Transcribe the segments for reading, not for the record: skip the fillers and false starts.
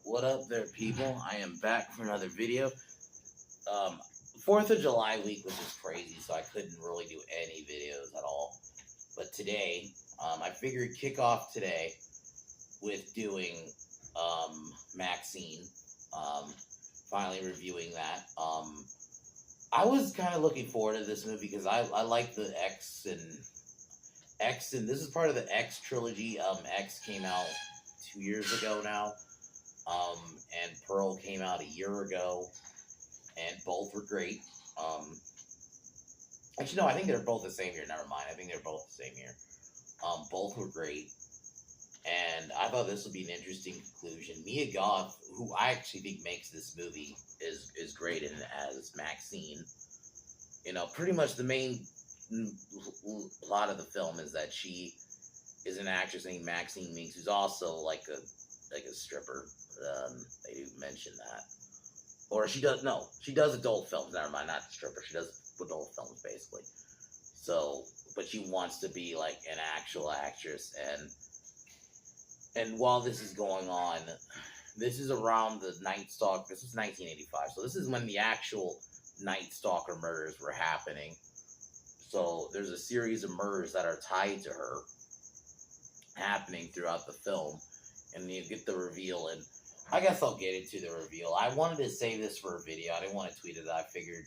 What up there, people? I am back for another video. 4th of July week was just crazy, so I couldn't really do any videos at all. But today, I figured kick off today with doing Maxxxine. Finally reviewing that. I was kind of looking forward to this movie because I like the X and this is part of the X trilogy. X came out 2 years ago now. And Pearl came out a year ago, and both were great. Actually, no, I think they're both the same year. Never mind. I think they're both the same year. Both were great, and I thought this would be an interesting conclusion. Mia Goth, who I actually think makes this movie, is great in it as Maxxxine. You know, pretty much the main plot of the film is that she is an actress named Maxxxine Minks, who's also like a stripper. They do mention that. Or she does adult films, never mind, not stripper. She does adult films, basically. So, but she wants to be like an actual actress, and while this is going on, this is around the Night Stalker. This is 1985, so this is when the actual Night Stalker murders were happening. So there's a series of murders that are tied to her happening throughout the film, and you get the reveal. And I guess I'll get into the reveal. I wanted to save this for a video. I didn't want to tweet it. I figured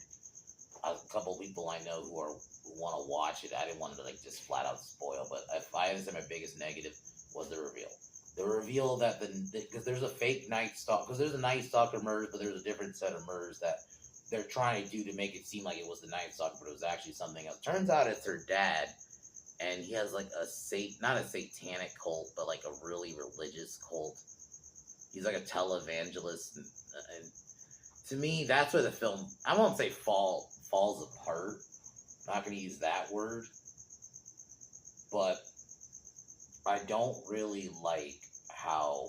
a couple people I know who want to watch it. I didn't want to like just flat out spoil. But if I had to say my biggest negative was the reveal. The reveal that because there's a fake Night Stalker, because there's a Night Stalker murders, but there's a different set of murders that they're trying to do to make it seem like it was the Night Stalker, but it was actually something else. Turns out it's her dad, and he has like not a satanic cult, but like a really religious cult. He's like a televangelist, and to me, that's where the film, I won't say falls apart. I'm not going to use that word, but I don't really like how,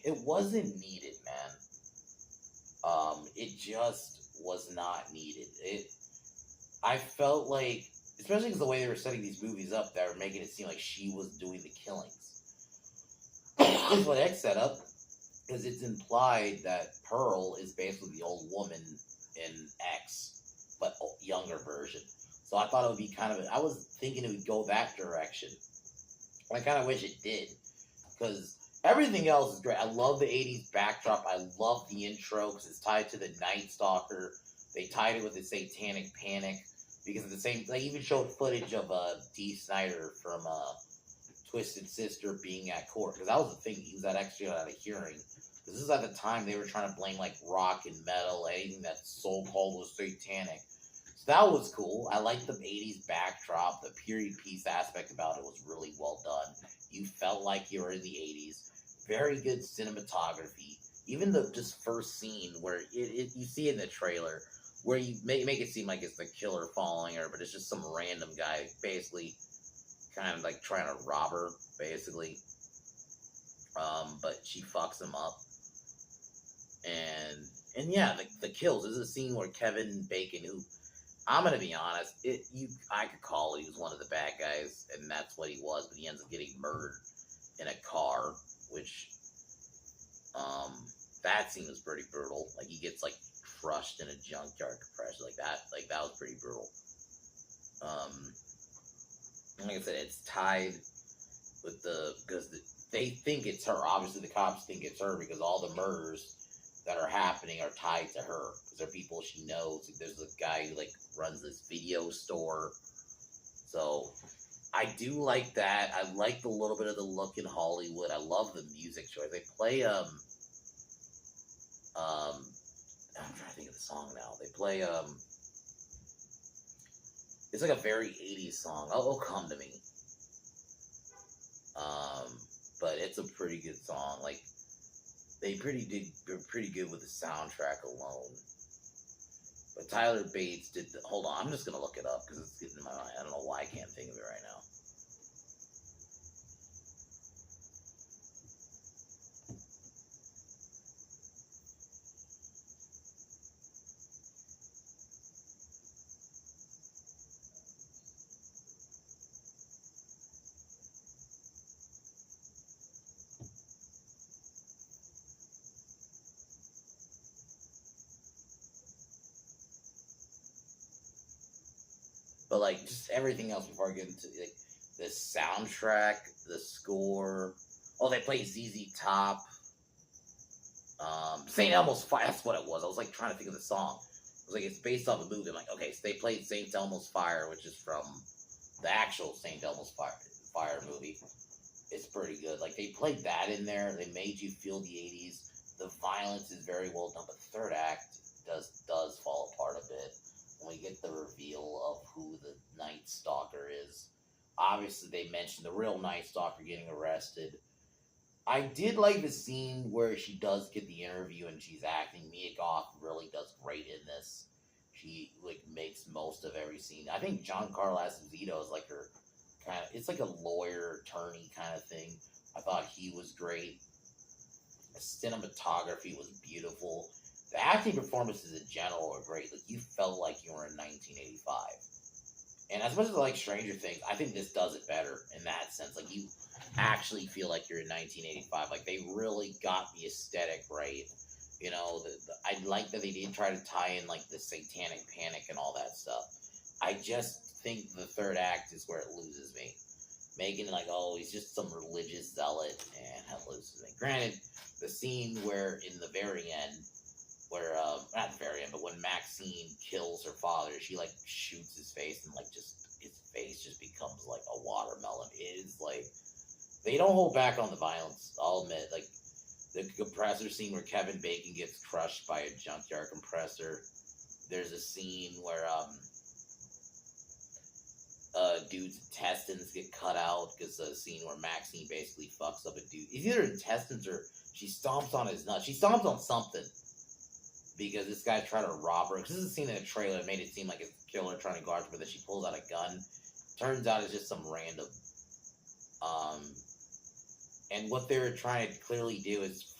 it wasn't needed, man. It just was not needed. I felt like, especially because the way they were setting these movies up, they were making it seem like she was doing the killings. That's what X set up, because it's implied that Pearl is basically the old woman in X, but a younger version. So I thought it would be I was thinking it would go that direction. I kind of wish it did, because everything else is great. I love the 80s backdrop. I love the intro, because it's tied to the Night Stalker. They tied it with the Satanic Panic. Because at the same, they even showed footage of Dee Snider from Twisted Sister being at court. Because that was the thing, he was actually at a hearing. This is at the time they were trying to blame like rock and metal, anything that so-called was satanic. So that was cool. I liked the 80s backdrop. The period piece aspect about it was really well done. You felt like you were in the 80s. Very good cinematography. Even the just first scene where you see in the trailer, where you make it seem like it's the killer following her, but it's just some random guy basically kind of like trying to rob her, basically. But she fucks him up. And yeah, the kills. This is a scene where Kevin Bacon, who, I'm going to be honest, I could call he was one of the bad guys, and that's what he was, but he ends up getting murdered in a car, which, that scene was pretty brutal. Like, he gets, like, crushed in a junkyard compressor like that. Like, that was pretty brutal. Like I said, it's tied with because they think it's her. Obviously, the cops think it's her because all the murders that are happening are tied to her. Because they're people she knows. There's a guy who, like, runs this video store. So, I do like that. I like a little bit of the look in Hollywood. I love the music choice. They play, I'm trying to think of the song now. They play, it's like a very 80s song. Oh, Come to Me. But it's a pretty good song. Like, they're pretty good with the soundtrack alone. But Tyler Bates did hold on, I'm just gonna look it up because it's getting in my mind. I don't know why I can't think of it right now. But like just everything else before I get into like the soundtrack, the score. Oh, they play ZZ Top. St. Elmo's Fire. That's what it was. I was like trying to think of the song. It was like it's based off a movie. I'm like, okay, so they played St. Elmo's Fire, which is from the actual St. Elmo's Fire movie. It's pretty good. Like they played that in there. They made you feel the '80s. The violence is very well done, but the third act does fall apart a bit when we get the reveal of who the Night Stalker is. Obviously, they mentioned the real Night Stalker getting arrested. I did like the scene where she does get the interview and she's acting. Mia Goth really does great in this. She like makes most of every scene. I think Giancarlo Esposito is like her kind of. It's like a lawyer attorney kind of thing. I thought he was great. The cinematography was beautiful. The acting performances in general were great. Like you felt like you were in 1985. And as much as I like Stranger Things, I think this does it better in that sense. Like you actually feel like you're in 1985. Like they really got the aesthetic right. You know, I like that they didn't try to tie in like the satanic panic and all that stuff. I just think the third act is where it loses me. Making it like, oh, he's just some religious zealot, and that loses me. Granted, the scene where in the very end, where not the very end, but when Maxxxine kills her father, she like shoots his face and like just his face just becomes like a watermelon. It is like they don't hold back on the violence. I'll admit, like the compressor scene where Kevin Bacon gets crushed by a junkyard compressor. There's a scene where dude's intestines get cut out because the scene where Maxxine basically fucks up a dude. It's either intestines or she stomps on his nuts. She stomps on something because this guy tried to rob her. Because this is a scene in a trailer that made it seem like a killer trying to guard her, but then she pulls out a gun. Turns out it's just some random. And what they were trying to clearly do is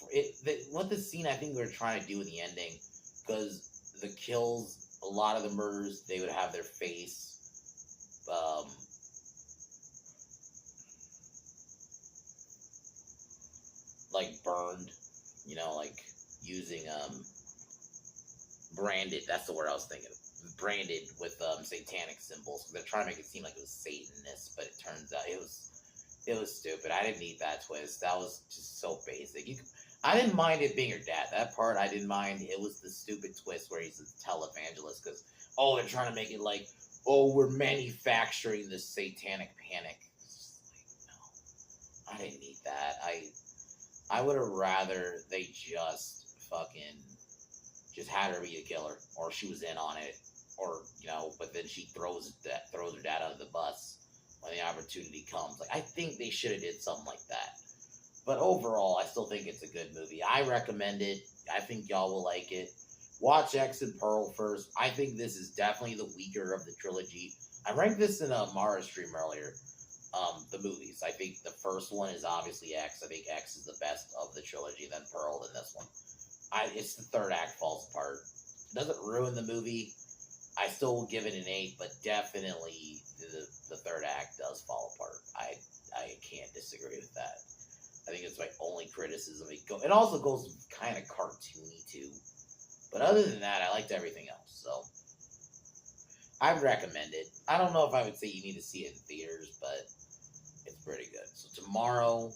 what the scene I think they were trying to do in the ending, because the kills, a lot of the murders, they would have their face. Like burned, you know, like using branded. That's the word I was thinking. Branded with satanic symbols. They're trying to make it seem like it was Satanist, but it turns out it was stupid. I didn't need that twist. That was just so basic. I didn't mind it being her dad. That part I didn't mind. It was the stupid twist where he's a televangelist because they're trying to make it like, we're manufacturing this satanic panic. Like, no, I didn't need that. I would have rather they just just had her be a killer, or she was in on it, or but then she throws her dad under the bus when the opportunity comes. Like I think they should have did something like that. But overall, I still think it's a good movie. I recommend it. I think y'all will like it. Watch X and Pearl first. I think this is definitely the weaker of the trilogy. I ranked this in a Mara stream earlier. The movies. I think the first one is obviously X. I think X is the best of the trilogy, then Pearl, then this one. It's the third act falls apart. It doesn't ruin the movie. I still will give it an 8, but definitely the third act does fall apart. I can't disagree with that. I think it's my only criticism. It also goes kind of cartoony too. But other than that, I liked everything else. So I'd recommend it. I don't know if I would say you need to see it in theaters, but it's pretty good. So tomorrow,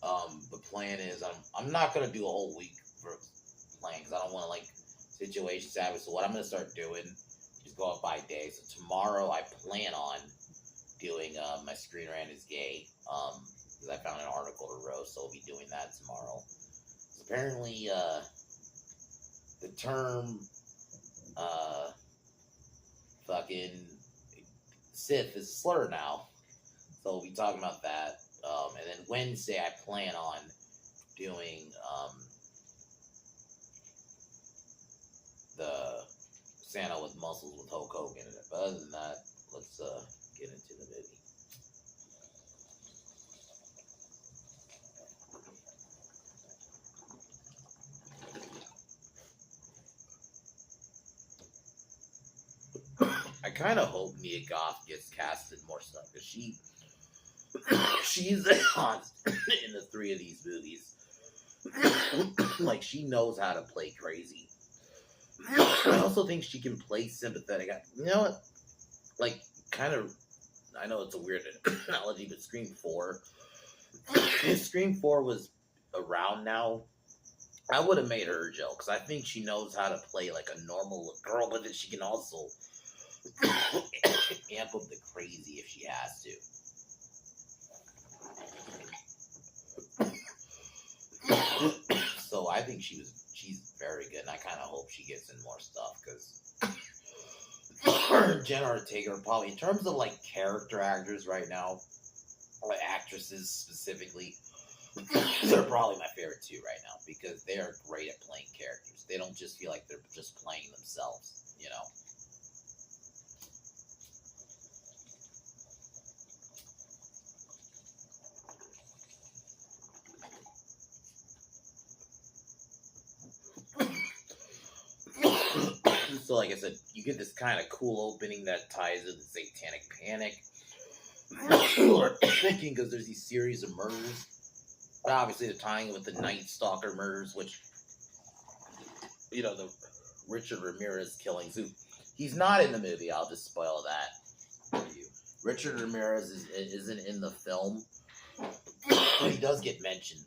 the plan is I'm not gonna do a whole week for playing because I don't want to like situation savage. So what I'm gonna start doing is go up by day. So tomorrow I plan on doing my Screen Rant is Gay because I found an article to roast, so we'll be doing that tomorrow. So apparently, the term fucking Sith is a slur now. So we'll be talking about that. And then Wednesday I plan on doing the Santa with Muscles with Hulk Hogan in it. But other than that, let's get into the movie. I kind of hope Mia Goth gets casted more stuff because she's in the 3 of these movies. Like she knows how to play crazy. I also think she can play sympathetic. You know what? like, kind of, I know it's a weird analogy, but Scream 4, if Scream 4 was around now, I would have made her Joe, because I think she knows how to play like a normal girl, but then she can also amp up the crazy if she has to. So I think she's very good, and I kind of hope she gets in more stuff, because Jenna Ortega are probably, in terms of like character actors right now, or actresses specifically, they're probably my favorite too right now, because they are great at playing characters. They don't just feel like they're just playing themselves, you know. So, like I said, you get this kind of cool opening that ties into the Satanic Panic. Or thinking, because there's these series of murders. But obviously, they're tying it with the Night Stalker murders, which, you know, the Richard Ramirez killings. Who, he's not in the movie. I'll just spoil that for you. Richard Ramirez isn't in the film. But he does get mentioned.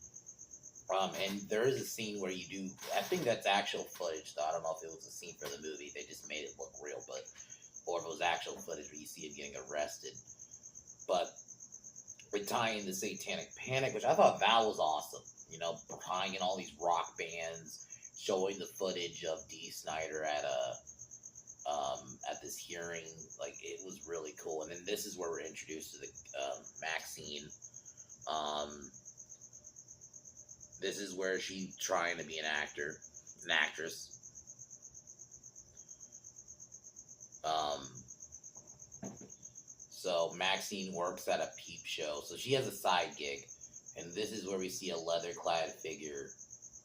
And there is a scene where you do, I think that's actual footage, though. I don't know if it was a scene for the movie. They just made it look real, but, or if it was actual footage where you see him getting arrested. But we're tying the Satanic Panic, which I thought that was awesome. You know, tying in all these rock bands, showing the footage of Dee Snider at this hearing. Like, it was really cool. And then this is where we're introduced to the Maxxxine. This is where she's trying to be an actress. So Maxxxine works at a peep show. So she has a side gig. And this is where we see a leather-clad figure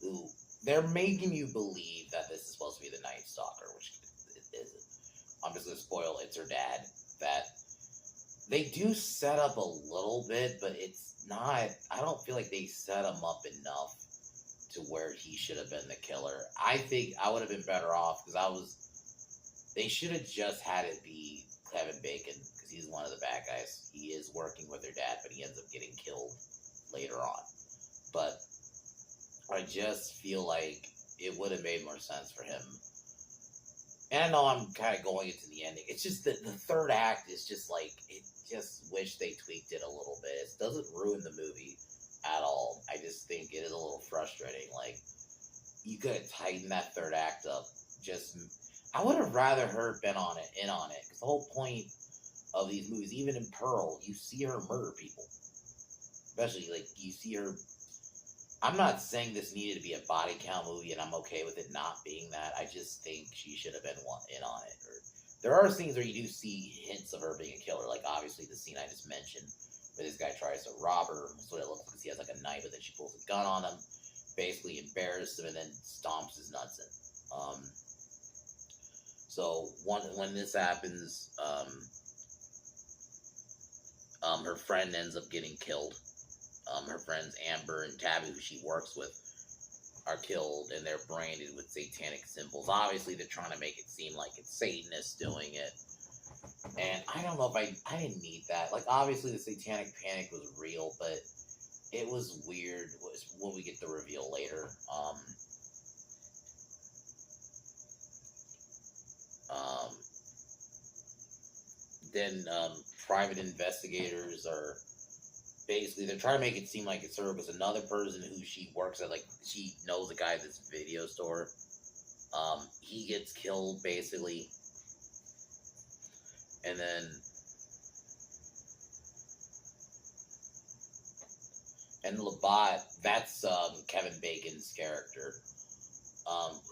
who, they're making you believe that this is supposed to be the Night Stalker, which it isn't. I'm just going to spoil it's her dad. That they do set up a little bit, but it's not, I don't feel like they set him up enough to where he should have been the killer. I think I would have been better off, because they should have just had it be Kevin Bacon, because he's one of the bad guys. He is working with their dad, but he ends up getting killed later on. But I just feel like it would have made more sense for him. And I know I'm kind of going into the ending. It's just that the third act is just like, it just wish they tweaked it a little bit. It doesn't ruin the movie at all. I just think it is a little frustrating. Like, you could have tightened that third act up. I would have rather her been in on it. Because the whole point of these movies, even in Pearl, you see her murder people. Especially, like, you see her. I'm not saying this needed to be a body count movie, and I'm okay with it not being that. I just think she should have been in on it. Or, there are scenes where you do see hints of her being a killer, like obviously the scene I just mentioned, where this guy tries to rob her. That's what it looks like, because he has like a knife, but then she pulls a gun on him, basically embarrasses him, and then stomps his nuts in. So when this happens, her friend ends up getting killed. Her friends Amber and Tabby, who she works with, are killed, and they're branded with satanic symbols. Obviously, they're trying to make it seem like it's Satanists doing it. And I don't know if I didn't need that. Like, obviously, the Satanic Panic was real, but it was weird when we get the reveal later. Then private investigators are basically, they're trying to make it seem like it's her, because another person who she works at, like, she knows a guy at this video store. He gets killed, basically. And then Labat, that's Kevin Bacon's character,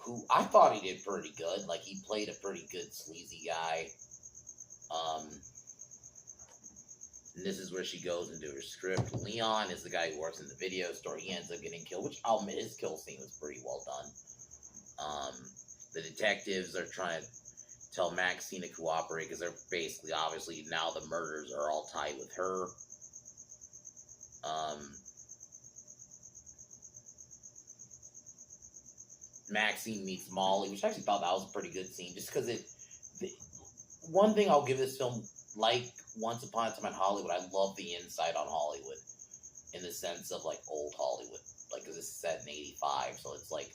who I thought he did pretty good. Like, he played a pretty good sleazy guy. And this is where she goes into her script. Leon is the guy who works in the video store. He ends up getting killed, which I'll admit, his kill scene was pretty well done. The detectives are trying to tell Maxxxine to cooperate, because they're basically, obviously, now the murders are all tied with her. Maxxxine meets Molly, which I actually thought that was a pretty good scene, just because one thing I'll give this film, like Once Upon a Time in Hollywood, I love the insight on Hollywood in the sense of like old Hollywood, like because it's set in '85, so it's like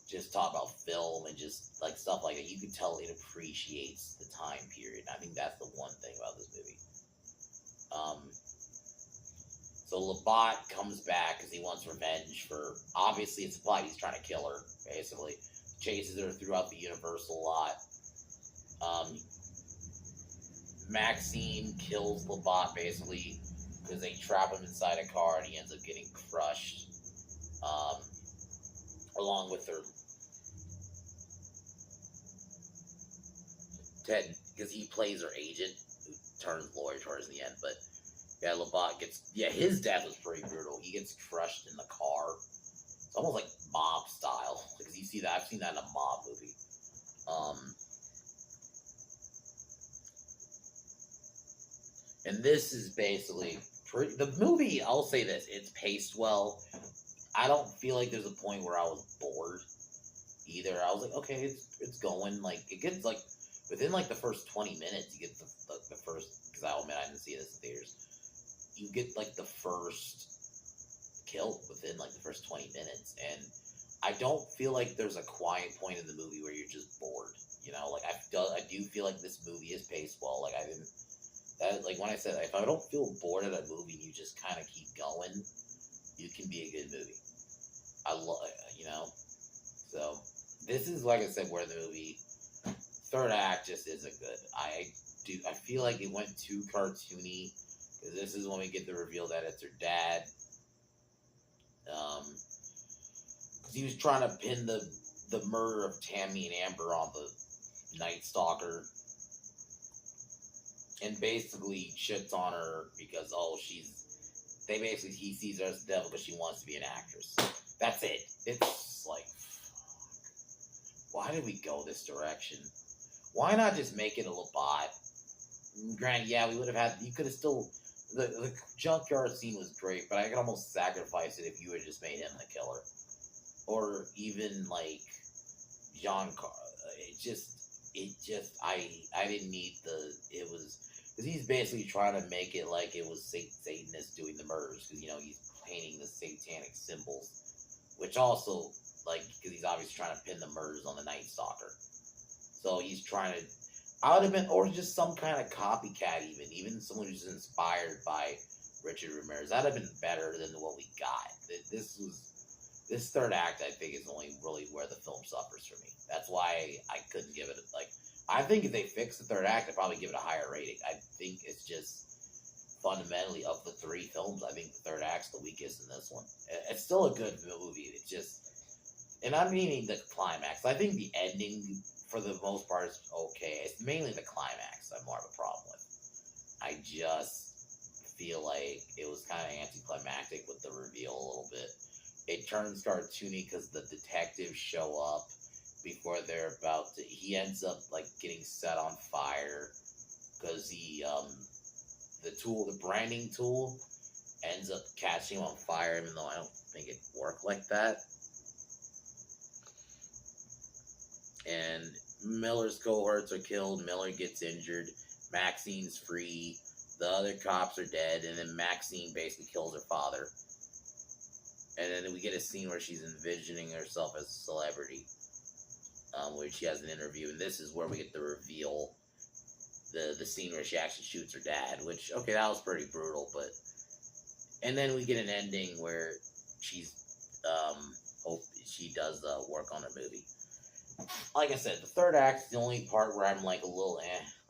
just talk about film and just like stuff like that. You can tell it appreciates the time period. I think that's the one thing about this movie. So Labat comes back because he wants revenge for, obviously it's a plot, he's trying to kill her, basically. Chases her throughout the Universal lot. Maxxine kills Labat, basically, because they trap him inside a car and he ends up getting crushed. Along with her Ted, because he plays her agent, who turns lawyer towards the end, but yeah, Labat gets, yeah, his death was pretty brutal. He gets crushed in the car. It's almost like mob style, because you see that, I've seen that in a mob movie. And this is basically pretty, the movie, I'll say this, it's paced well. I don't feel like there's a point where I was bored either. I was like, okay, it's going, like, it gets, like, within, like, the first 20 minutes, you get the first, because I'll admit I didn't see this in theaters, you get, like, the first kill within, like, the first 20 minutes, and I don't feel like there's a quiet point in the movie where you're just bored, you know, like, I do feel like this movie is paced well, like, like, when I said, if I don't feel bored at a movie and you just kind of keep going, you can be a good movie. I love, you know, so, this is, like I said, where the movie, third act just isn't good. I feel like it went too cartoony, because this is when we get the reveal that it's her dad. Because he was trying to pin the murder of Tammy and Amber on the Night Stalker. And basically shits on her because, he sees her as the devil because she wants to be an actress. That's it. It's like, why did we go this direction? Why not just make it a Labat? Granted, yeah, we would have had, you could have still, the junkyard scene was great, but I could almost sacrifice it if you had just made him the killer. Or even, like, I didn't need because he's basically trying to make it like it was Satanists doing the murders, because, you know, he's painting the satanic symbols, which also, like, because he's obviously trying to pin the murders on the Night Stalker. So he's trying to, I would have been, or just some kind of copycat even someone who's inspired by Richard Ramirez. That'd have been better than what we got. This third act, I think, is only really where the film suffers for me. That's why I couldn't give it, like, I think if they fix the third act, I'd probably give it a higher rating. I think it's just fundamentally, of the three films, I think the third act's the weakest in this one. It's still a good movie. It's just, and I'm meaning the climax. I think the ending, for the most part, is okay. It's mainly the climax I'm more of a problem with. I just feel like it was kind of anticlimactic with the reveal a little bit. It turns cartoony because the detectives show up before they're about to, he ends up, like, getting set on fire because the branding tool ends up catching him on fire, even though I don't think it worked like that. And Miller's cohorts are killed, Miller gets injured, Maxxine's free, the other cops are dead, and then Maxxine basically kills her father. And then we get a scene where she's envisioning herself as a celebrity, where she has an interview, and this is where we get the reveal, the scene where she actually shoots her dad, which, okay, that was pretty brutal, but, and then we get an ending where she does work on her movie. Like I said, the third act is the only part where I'm, like, a little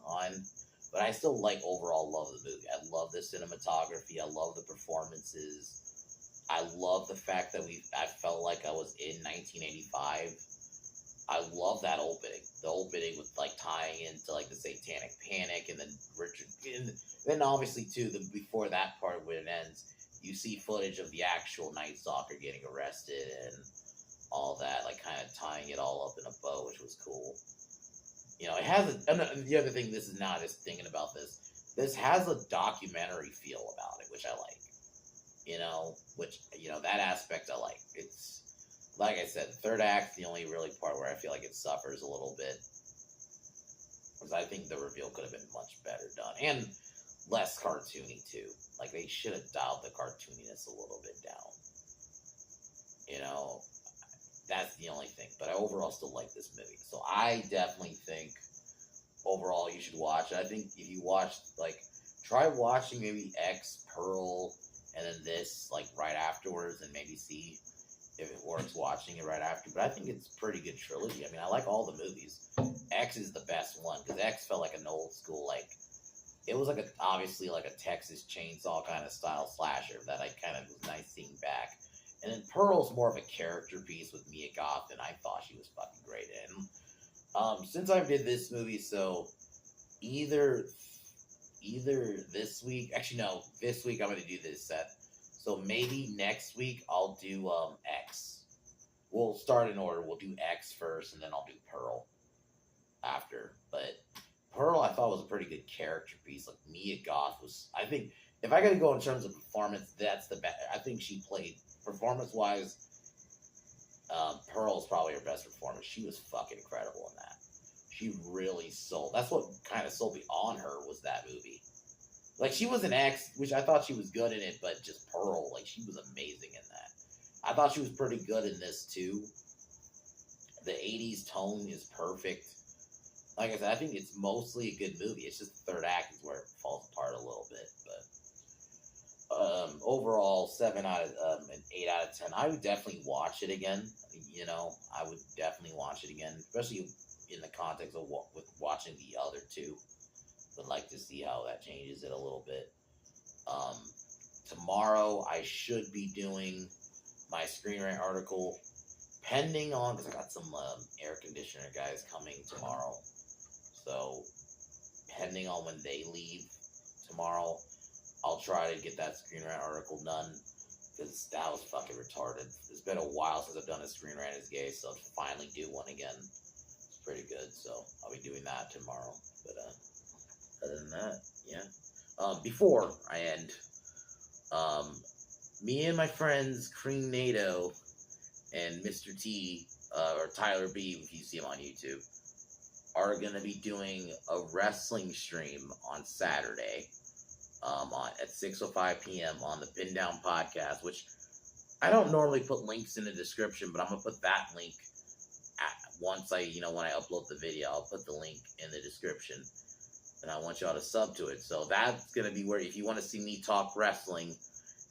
on, but I still, like, overall love the movie. I love the cinematography, I love the performances, I love the fact that I felt like I was in 1985. I love that opening. The opening with, like, tying into, like, the Satanic Panic, and then Richard, and then obviously too, before that part when it ends, you see footage of the actual Night Stalker getting arrested and all that, like, kind of tying it all up in a bow, which was cool. You know, it has the other thing, this is not just thinking about this has a documentary feel about it, which I like. You know, that aspect I like. It's, like I said, the third act, the only really part where I feel like it suffers a little bit. Because I think the reveal could have been much better done. And less cartoony, too. Like, they should have dialed the cartooniness a little bit down. You know, that's the only thing. But I overall still like this movie. So I definitely think, overall, you should watch it. I think if you watch, like, try watching maybe X, Pearl, and then this, like, right afterwards, and maybe see if it works watching it right after. But I think it's a pretty good trilogy. I mean, I like all the movies. X is the best one, because X felt like an old school, like, it was like obviously like a Texas Chainsaw kind of style slasher that I kind of was nice seeing back. And then Pearl's more of a character piece with Mia Goth, and I thought she was fucking great in. Since I did this movie, so either this week, actually no, this week I'm gonna do this set. So maybe next week I'll do X. We'll start in order. We'll do X first, and then I'll do Pearl after. But Pearl, I thought was a pretty good character piece. Like Mia Goth was, I think, if I got to go in terms of performance, that's the best. I think she played performance-wise. Pearl's probably her best performance. She was fucking incredible in that. She really sold. That's what kind of sold me on her was that movie. Like she was an X, which I thought she was good in it, but just Pearl, like she was amazing in that. I thought she was pretty good in this too. The 80s tone is perfect. Like I said, I think it's mostly a good movie. It's just the third act is where it falls apart a little bit. But overall, 7 out of an 8 out of 10. I would definitely watch it again. You know, I would definitely watch it again, especially in the context of with watching the other two. Would like to see how that changes it a little bit. Tomorrow, I should be doing my Screen Rant article, pending on, because I got some air conditioner guys coming tomorrow. So, pending on when they leave tomorrow, I'll try to get that Screen Rant article done, because that was fucking retarded. It's been a while since I've done a Screen Rant as gay, so to finally do one again, it's pretty good. So, I'll be doing that tomorrow. But, other than that, yeah. Before I end, me and my friends, Cream NATO and Mr. T, or Tyler B, if you see him on YouTube, are going to be doing a wrestling stream on Saturday at 6:05 p.m. on the Pin Down Podcast, which I don't normally put links in the description, but I'm going to put that link once when I upload the video, I'll put the link in the description. And I want y'all to sub to it. So that's going to be where, if you want to see me talk wrestling,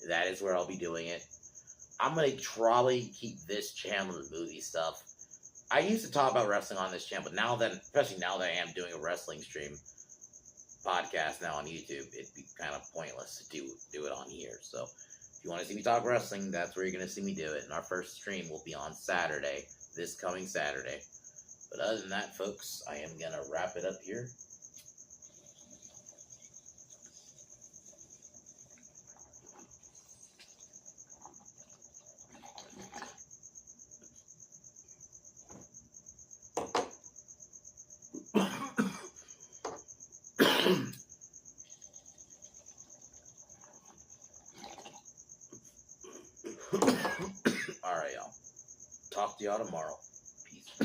that is where I'll be doing it. I'm going to probably keep this channel the movie stuff. I used to talk about wrestling on this channel, but now that, especially now that I am doing a wrestling stream podcast now on YouTube, it'd be kind of pointless to do it on here. So if you want to see me talk wrestling, that's where you're going to see me do it. And our first stream will be on Saturday, this coming Saturday. But other than that, folks, I am going to wrap it up here. Alright, y'all. Talk to y'all tomorrow. Peace.